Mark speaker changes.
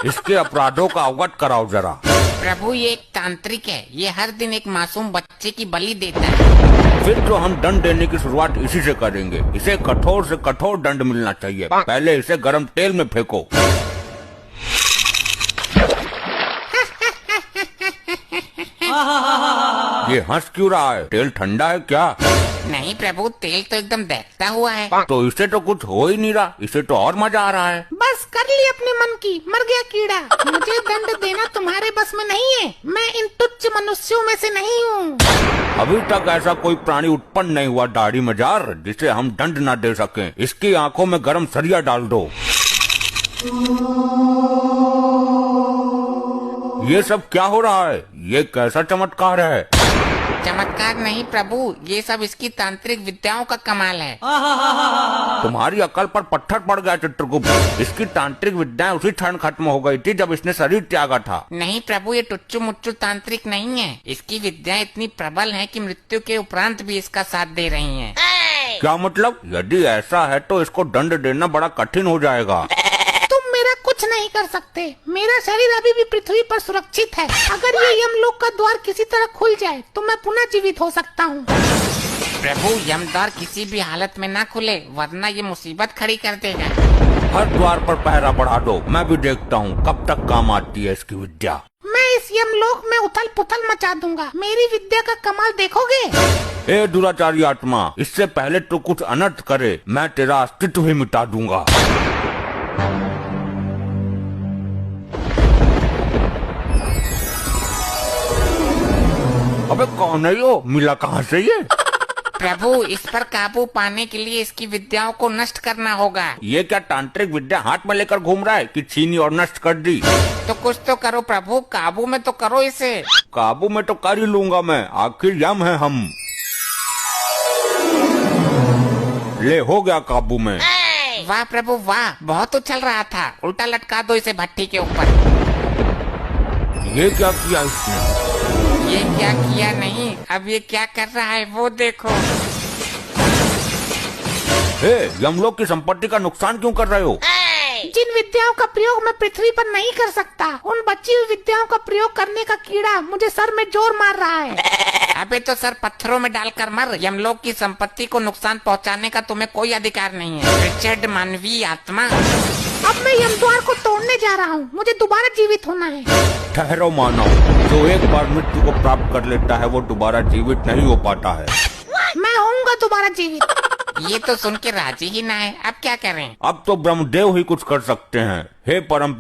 Speaker 1: इसके अपराधों का अवगत कराओ जरा।
Speaker 2: प्रभु ये एक तांत्रिक है, ये हर दिन एक मासूम बच्चे की बलि देता है।
Speaker 1: फिर तो हम दंड देने की शुरुआत इसी से करेंगे। इसे कठोर से कठोर दंड मिलना चाहिए। पहले इसे गरम तेल में फेंको। ये हंस क्यों रहा है? तेल ठंडा है क्या?
Speaker 2: नहीं प्रभु, तेल तो एकदम दहकता हुआ है।
Speaker 1: तो इसे तो कुछ हो ही नहीं रहा, इसे तो और मजा आ रहा है।
Speaker 3: बस कर ली अपने मन की, मर गया कीड़ा। मुझे दंड देना तुम्हारे बस में नहीं है, मैं इन तुच्छ मनुष्यों में से नहीं हूँ।
Speaker 1: अभी तक ऐसा कोई प्राणी उत्पन्न नहीं हुआ दाढ़ी मजार जिसे हम दंड न दे सकें। इसकी आंखों में गरम सरिया डाल दो। ये सब क्या हो रहा है? ये कैसा चमत्कार है?
Speaker 2: चमत्कार नहीं प्रभु, ये सब इसकी तांत्रिक विद्याओं का कमाल है।
Speaker 1: तुम्हारी अकल पर पत्थर पड़ गया चित्रगुप्त। इसकी तांत्रिक विद्याएं उसी क्षण खत्म हो गई थी जब इसने शरीर त्यागा था।
Speaker 2: नहीं प्रभु, ये टुच्चू मुच्चू तांत्रिक नहीं है। इसकी विद्याएं इतनी प्रबल हैं कि मृत्यु के उपरांत भी इसका साथ दे रही हैं।
Speaker 1: क्या मतलब? यदि ऐसा है तो इसको दंड देना बड़ा कठिन हो जाएगा।
Speaker 3: तुम मेरा कुछ नहीं कर सकते। मेरा शरीर अभी भी पृथ्वी पर सुरक्षित है। अगर ये यमलोक का द्वार किसी तरह खुल जाए तो मैं पुनः जीवित हो सकता हूँ।
Speaker 2: प्रभु यमद्वार किसी भी हालत में ना खुले, वरना ये मुसीबत खड़ी कर देगा।
Speaker 1: हर द्वार पर पहरा बढ़ा दो, मैं भी देखता हूँ कब तक काम आती है इसकी विद्या।
Speaker 3: मैं इस यमलोक में उथल पुथल मचा दूंगा। मेरी विद्या का कमाल देखोगे?
Speaker 1: ए दुराचारी आत्मा, इससे पहले तो कुछ अनर्थ करे, मैं तेरा अस्तित्व ही मिटा दूंगा। अबे कौन है यो? मिला कहाँ से ये?
Speaker 2: प्रभु इस पर काबू पाने के लिए इसकी विद्याओं को नष्ट करना होगा।
Speaker 1: ये क्या तांत्रिक विद्या हाथ में लेकर घूम रहा है कि छीनी और नष्ट कर दी?
Speaker 2: तो कुछ तो करो प्रभु, काबू में तो करो इसे।
Speaker 1: काबू में तो कर ही लूंगा मैं, आखिर यम है हम। ले हो गया काबू में।
Speaker 2: वाह प्रभु वाह, बहुत उछल रहा था। उल्टा लटका दो इसे भट्टी के ऊपर।
Speaker 1: ये क्या किया इसने?
Speaker 2: ये क्या किया नहीं, अब ये क्या कर रहा है वो देखो।
Speaker 1: हे, यमलोक की संपत्ति का नुकसान क्यों कर रहे हो?
Speaker 3: जिन विद्याओं का प्रयोग मैं पृथ्वी पर नहीं कर सकता, उन बची हुई विद्याओं का प्रयोग करने का कीड़ा मुझे सर में जोर मार रहा है।
Speaker 2: अबे तो सर पत्थरों में डालकर मर। यमलोक की संपत्ति को नुकसान पहुंचाने का तुम्हें कोई अधिकार नहीं है, रिचर्ड मानवीय आत्मा।
Speaker 3: अब मैं यमद्वार को तोड़ने जा रहा हूँ। मुझे दोबारा जीवित होना है।
Speaker 1: ठहरो मानव, जो एक बार मृत्यु को प्राप्त कर लेता है वो दोबारा जीवित नहीं हो पाता है।
Speaker 3: मैं होऊंगा दोबारा जीवित।
Speaker 2: ये तो सुन के राजी ही ना है, अब क्या करें?
Speaker 1: अब तो ब्रह्मदेव ही कुछ कर सकते हैं। हे परम